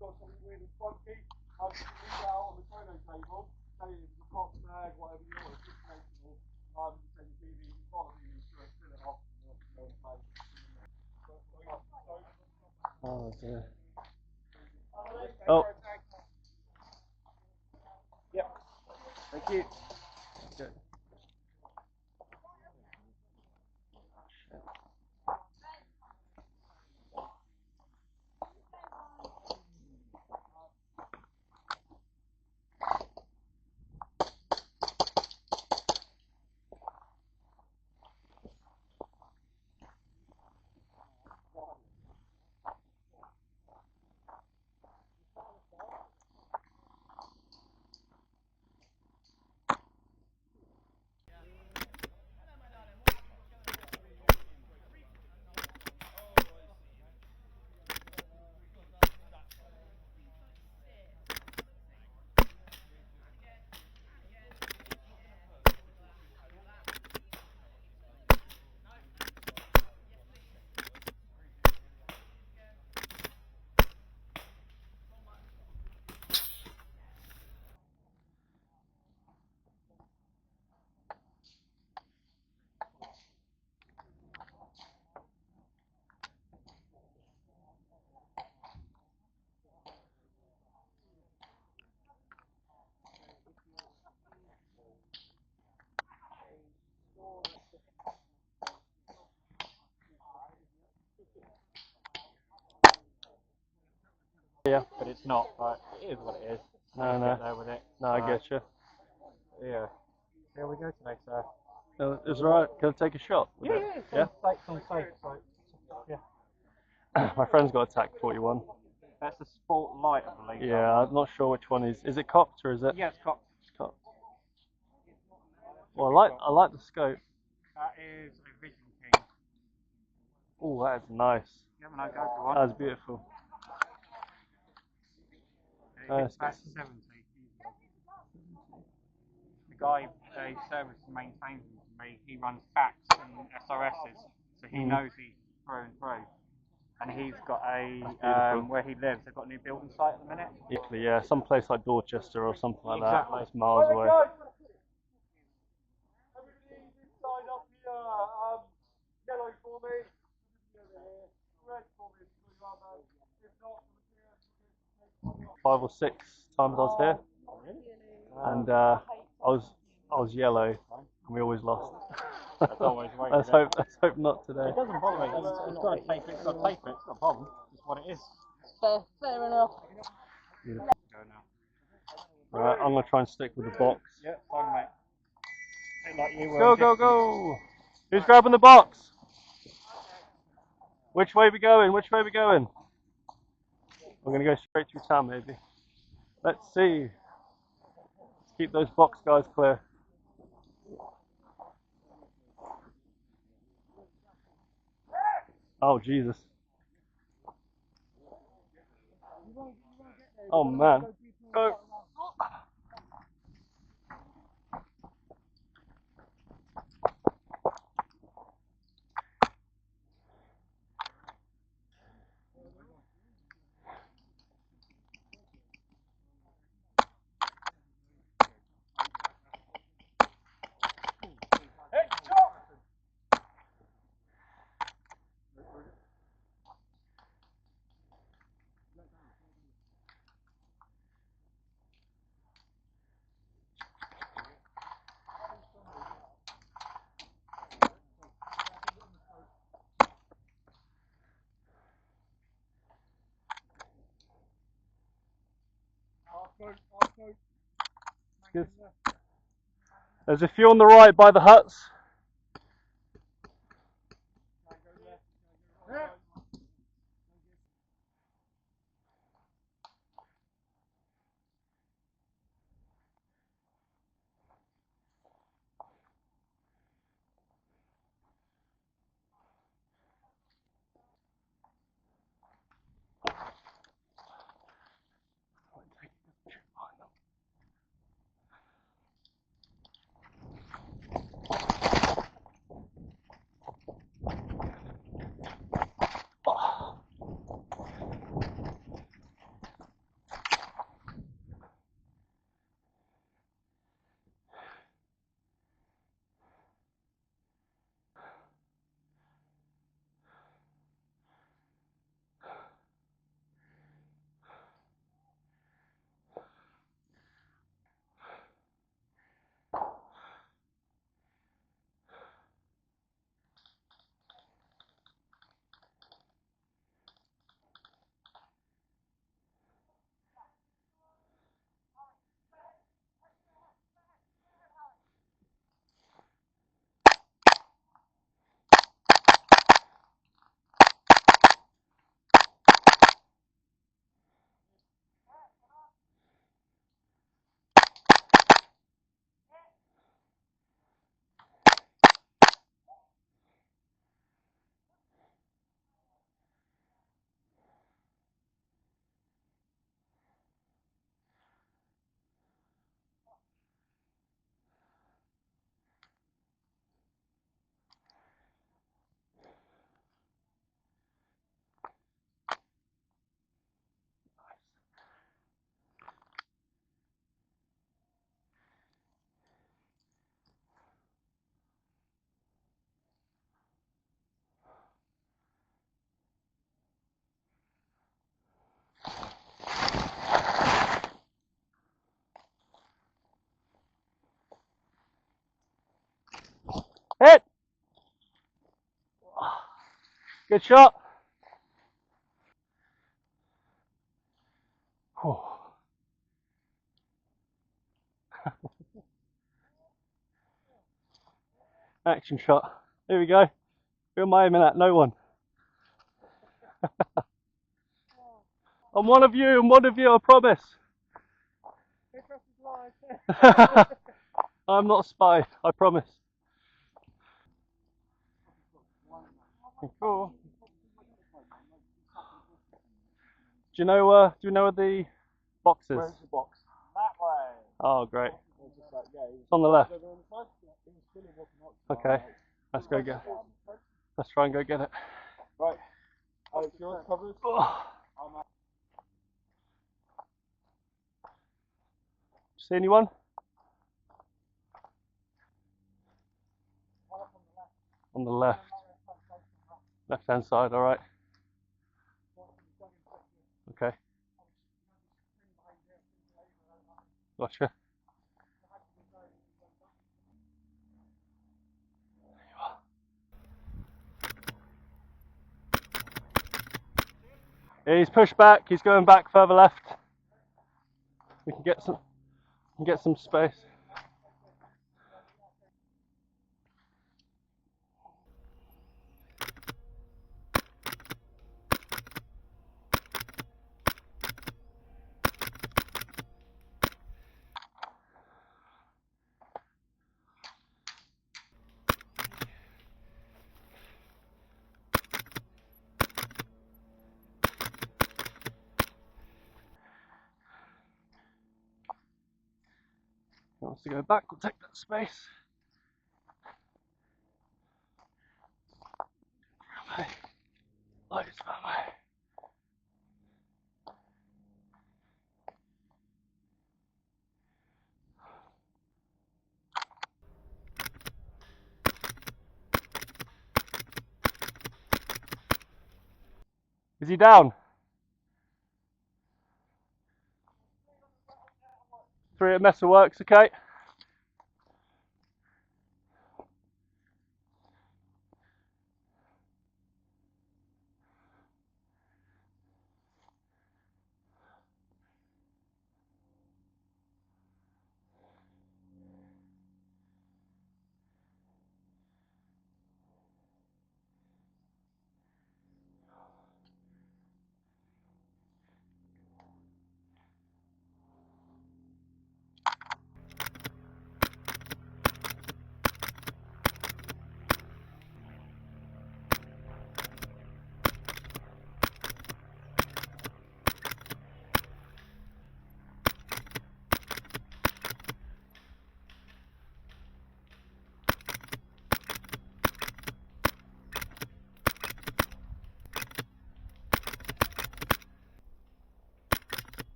got something weird and funky, you can leave it out on the chrono table, say it was a pop mag, whatever you want, it's informational, you take your TV, you've got a TV to fill it off, and go and play. Oh dear. Oh. Yep. Thank you. Okay. Yeah, but it's not. But it is what it is. No, Get no. there with it. No, I get you. Yeah. Here we go today, sir. It's alright. Can I take a shot? Yeah, yeah. It's on safe. So, yeah. My friend's got a TAC 41. That's a sport light, I believe. Yeah, I'm not sure which one is. Is it cocked or is it? Yeah, it's cocked. It's cocked. Well, I like the scope. That is a Vision King. Oh, that is nice. You have no go for one. That's beautiful. It's about 70. The guy who services and maintains them to me, he runs backs and SRSs, so he knows he's through and through. And he's got a, where he lives, they've got a new building site at the minute. Yeah, some place like Dorchester or something like Exactly. that. It's miles away. Everybody inside up here, yellow for me, red for me, if not, 5 or 6 times I was here, and I was yellow, and we always lost. That's always the way. Let's hope not today. It doesn't bother me. It's got to tape it. It's got to tape it. It's not a problem. It's what it is. Fair enough. Beautiful. Go now. Right, I'm gonna try and stick with the box. Yeah, fine, mate. Bit like you Go, go, go! Who's grabbing the box? Which way we going? Which way we going? We're gonna go straight through town, maybe. Let's see. Let's keep those box guys clear. Oh Jesus! Oh man! Go! Good. There's a few on the right by the huts. Good shot. Oh. Action shot. Here we go. Who am I aiming at? No one. I'm one of you. I'm one of you. I promise. I'm not a spy. I promise. Cool. Do you know where the box is? Where's the box? That way. Oh, great. It's on the left. Okay. Let's go get. Let's try and go get it. Right. Alex, yours covered? Oh. See anyone? On the left. Left hand side, alright. Okay. Gotcha. Yeah, he's pushed back, he's going back further left. We can get some space. He wants to go back, we'll take that space. Lights that way. Is he down? 3 at Mesa works, okay.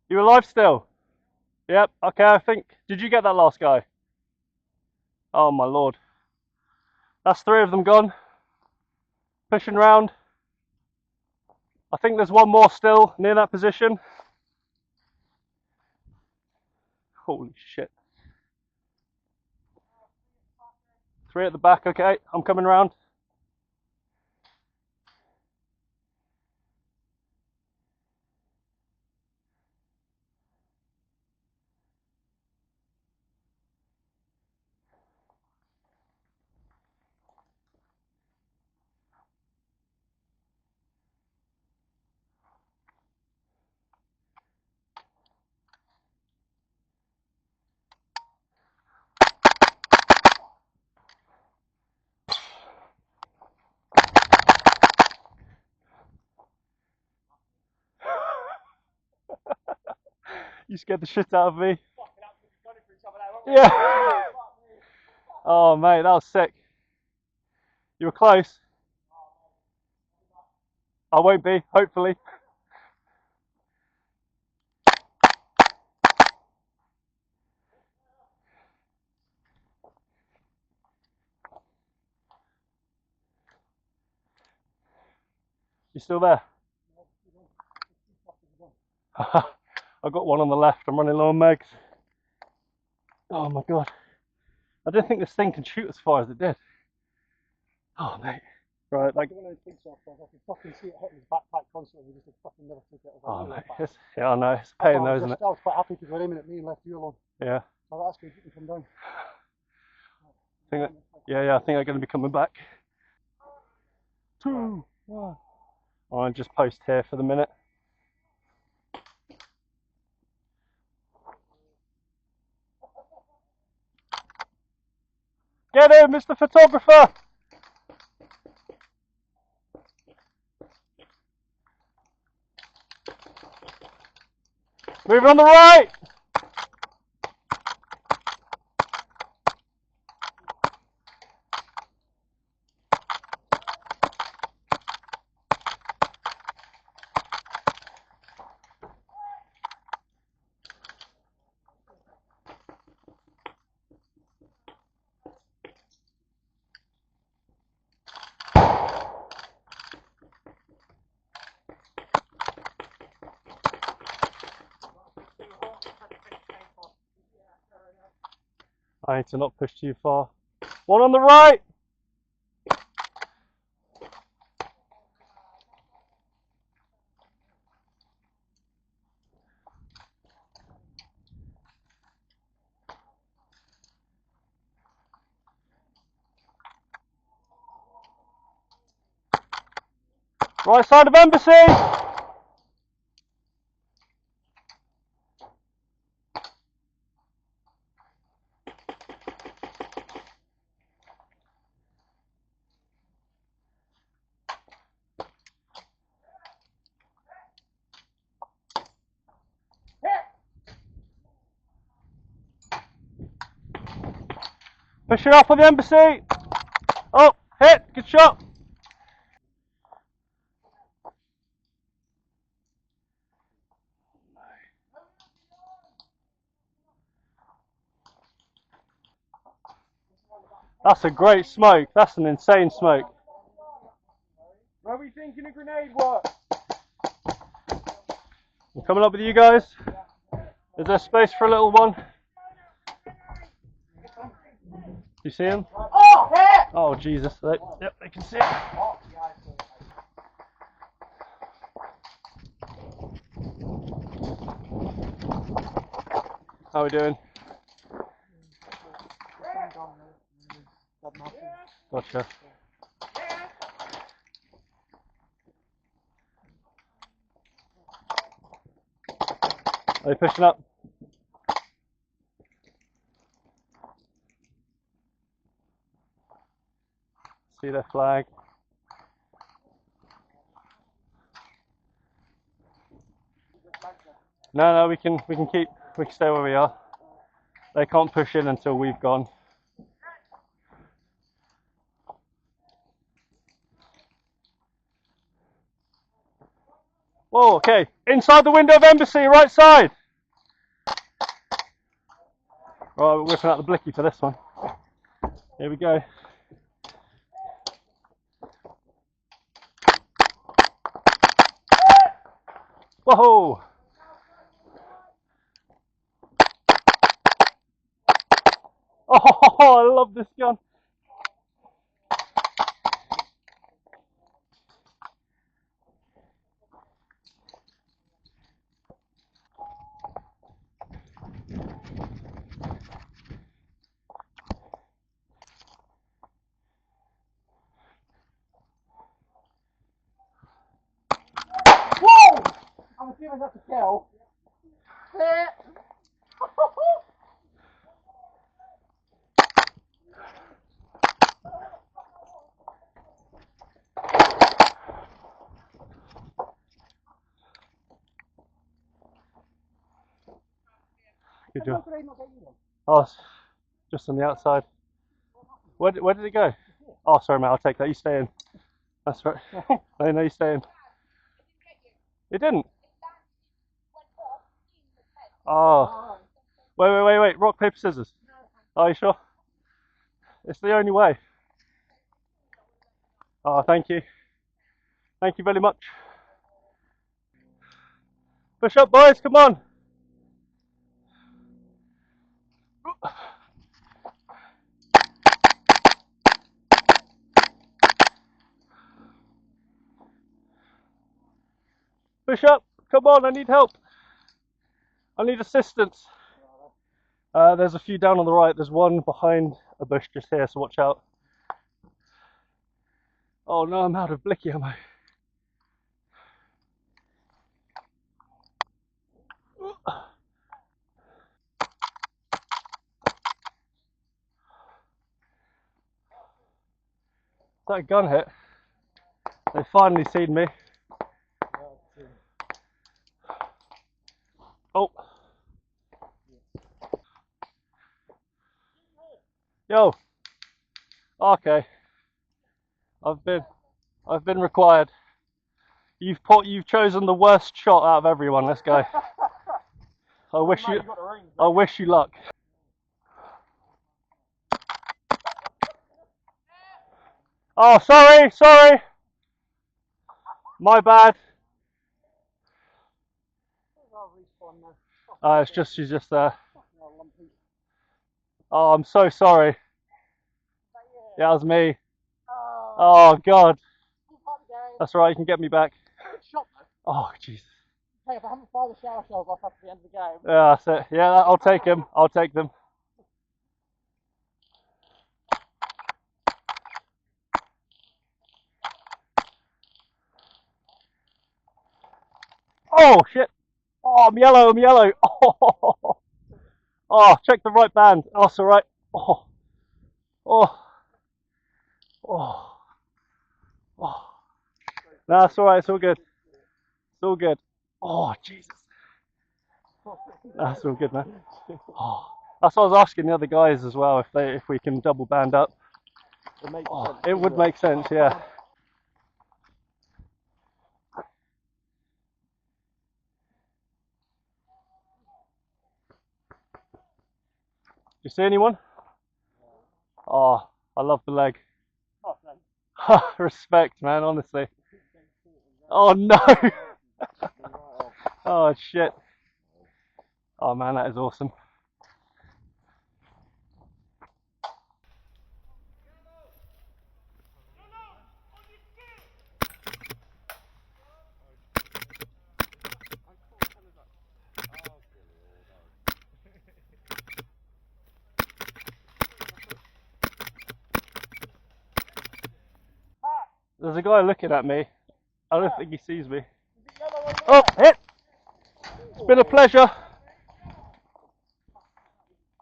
You alive still? Yep, okay, I think. Did you get that last guy? Oh my lord. That's 3 of them gone. Pushing round. I think there's one more still near that position. Holy shit. 3 at the back, okay, I'm coming round. You scared the shit out of me. Yeah. Oh mate, that was sick. You were close. I won't be, hopefully. You still there? I've got one on the left. I'm running low on megs. Oh my god. I didn't think this thing could shoot as far as it did. Oh, mate. Right, like. One of those Clipchamp ones, I could fucking see it hitting his backpack constantly. We just fucking never took it. Oh, mate. Yeah, I know. It's a pain, though, isn't it? I was quite happy because we're aiming at me and left you alone. Yeah. So that's good. You can come down. I think they're going to be coming back. 2, 1. I'll just post here for the minute. Get him, Mr. Photographer! Moving on the right! I need to not push too far. One on the right! Right side of embassy! Push it off on the embassy! Oh, hit! Good shot! That's a great smoke. That's an insane smoke. Where are we thinking a grenade work? I'm coming up with you guys. Is there space for a little one? You see him? Oh, hit! Oh, Jesus. Yep, they can see it. How are we doing? Gotcha. Are they pushing up? See their flag. No, we can stay where we are. They can't push in until we've gone. Whoa, okay. Inside the window of embassy, right side. Right, we're whipping out the blicky for this one. Here we go. Whoa! Oh, I love this gun. Whoa! I'm assuming that's a kill. Good job. Oh, it's just on the outside. Where did it go? Oh, sorry, mate. I'll take that. You stay in. That's right. No, you stay in. It didn't. Oh. Wait. Rock, paper, scissors. Are you sure? It's the only way. Oh, thank you. Thank you very much. Push up, boys. Come on. Push up. Come on, I need help. I need assistance. There's a few down on the right. There's one behind a bush just here, so watch out. Oh no, I'm out of blicky ammo. That gun hit. They finally seen me. Oh. Yo. Okay. I've been required. You've chosen the worst shot out of everyone. Let's go. I wish you luck. Oh, sorry. My bad. She's just there. Oh, I'm so sorry. Yeah, it was me. Oh God. That's right. You can get me back. Oh Jesus. Hey, if I haven't fired the shower shells off after the end of the game. Yeah, that's it. Yeah, I'll take them. I'll take them. Oh shit! Oh, I'm yellow. Oh, check the right band. Oh, that's all right. Oh. No, that's all right. It's all good. It's all good. Oh Jesus. That's all good, man. Oh. That's what I was asking the other guys as well, if we can double band up. It would make sense, yeah. You see anyone? Oh, I love the leg. Respect, man, honestly. Oh no! Oh shit. Oh man, that is awesome. There's a guy looking at me. I don't think he sees me. Oh, hit! It's been a pleasure.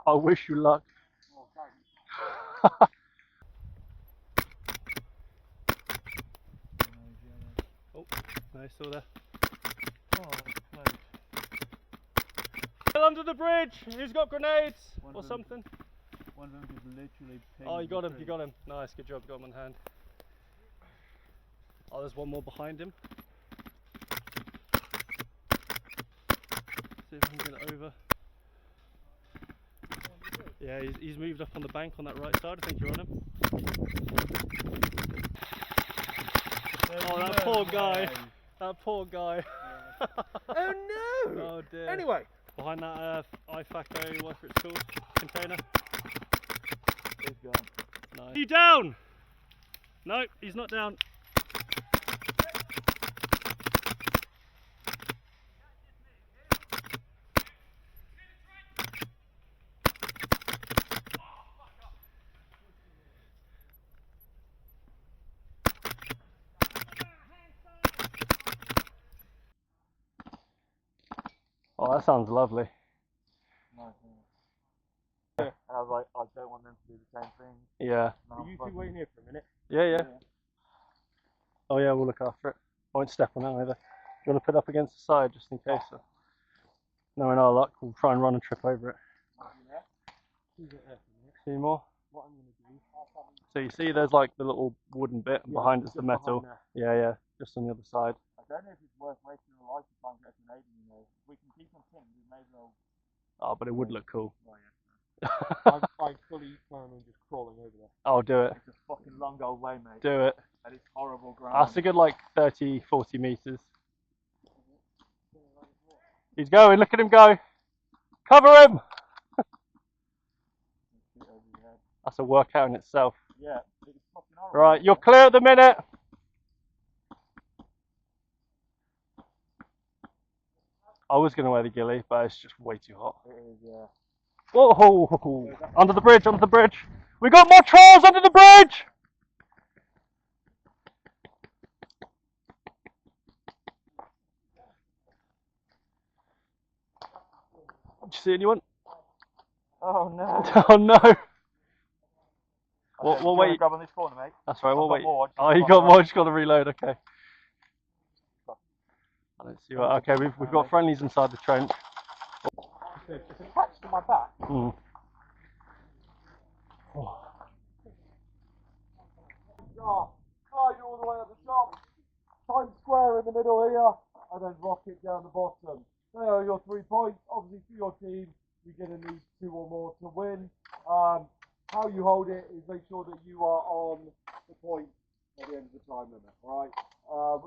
I wish you luck. Oh, no, he's still there. Still under the bridge. Who's got grenades or something? One of them is literally. Oh, you got him. Nice, good job. Got him on hand. Oh, there's one more behind him. See if I can get it over. Yeah, he's moved up on the bank on that right side. I think you're on him. Oh, that poor guy. That poor guy. Oh no! Oh dear. Anyway. Behind that IFACO, whatever it's called, container. He's gone. Nice. You down? No, he's not down. Oh, that sounds lovely. Nice, yeah. And I was like, I don't want them to do the same thing. Yeah. Are you two waiting here for a minute? Yeah. Oh yeah, we'll look after it. I won't step on it either. You want to put it up against the side just in case? So. No, in our luck, we'll try and run and trip over it. See more? What I'm going to do, So you see there's like the little wooden bit and behind it's the metal. Yeah, just on the other side. I don't know if it's worth wasting a life to try and get a grenade in there. We can keep them pinned, we may as well. Oh, but it would look cool. Oh, yeah. I fully plan on just crawling over there. I'll do it. It's a fucking long old way, mate. Do it. And it's horrible ground. That's a good like 30, 40 meters. He's going, look at him go. Cover him! That's a workout in itself. Yeah, it's fucking horrible. Right, you're clear at the minute. I was going to wear the ghillie, but it's just way too hot. It is, yeah. Whoa! Under the bridge, under the bridge. We got more trolls under the bridge! Did you see anyone? Oh no. Oh no! Okay, We'll you wanna wait. grab on this corner, mate? That's right, we'll I've got wait. more, just Oh, you got got more. more, just got to reload, okay. I don't see what. Okay, we've got friendlies inside the trench. It's attached to my back. Mm. Oh. Slide all the way at the top. Times Square in the middle here, and then rocket down the bottom. There are your 3 points. Obviously, for your team, you're going to need 2 or more to win. How you hold it is make sure that you are on the point at the end of the time limit, alright?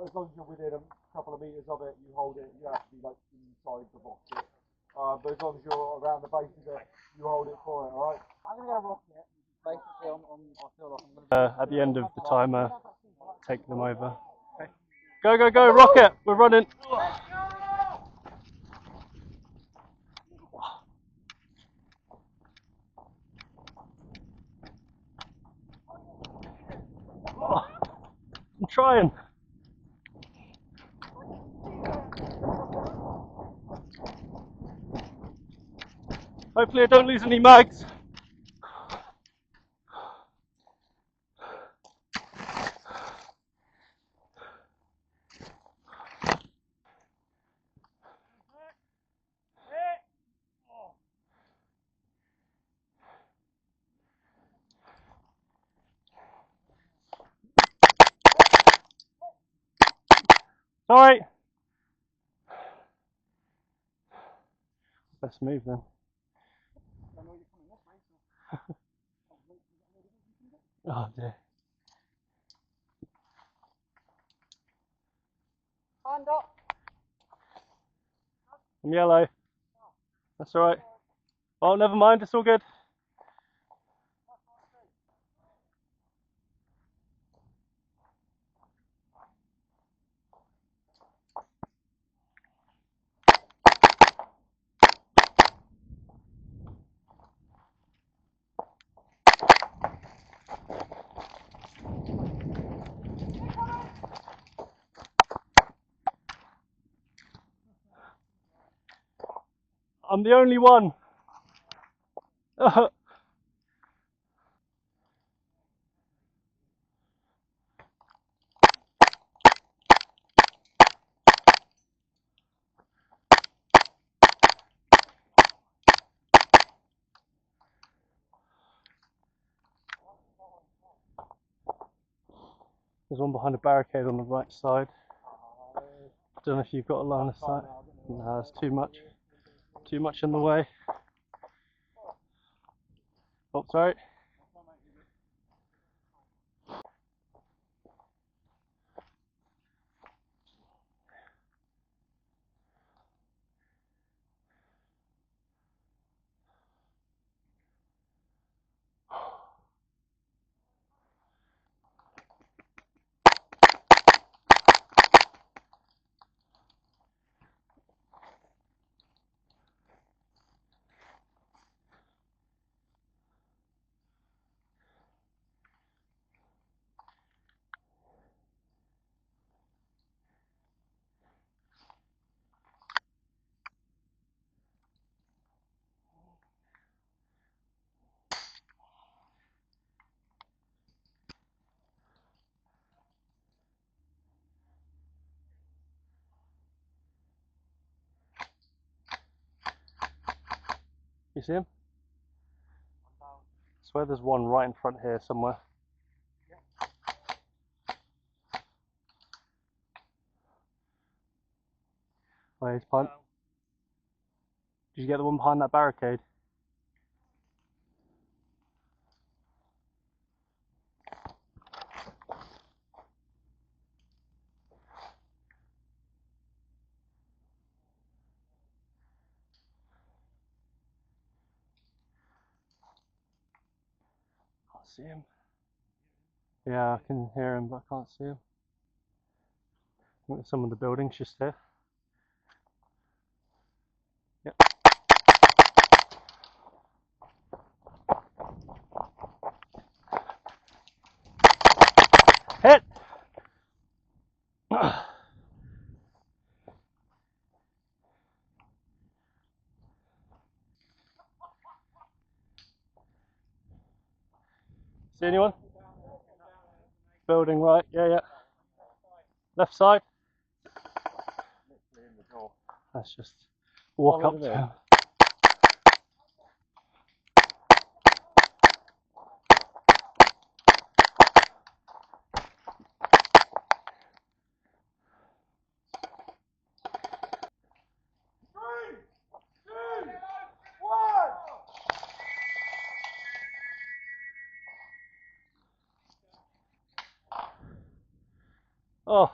As long as you're within a couple of meters of it, you hold it. You have to be like inside the box. But as long as you're around the base of it, you hold it for it, alright? I'm going to go rocket. Basically, I feel like I'm going to... At the end of the timer, take them over. Okay. Go, go, go, rocket! We're running. I'm trying. Hopefully I don't lose any mags. Sorry. Let's move then. Oh dear. Hand up. I'm yellow. That's alright. Oh, never mind, it's all good. I'm the only one. There's one behind a barricade on the right side. Don't know if you've got a line of sight. No, it's too much. Too much in the way. Oh, sorry. You see him? I swear there's one right in front here somewhere. Oh, he's behind. Did you get the one behind that barricade? Can't see him. Yeah, I can hear him, but I can't see him. I think some of the buildings just here. See anyone? Building right, yeah. Left side. Literally in the door. Let's just walk Follow up them to in. him. Oh.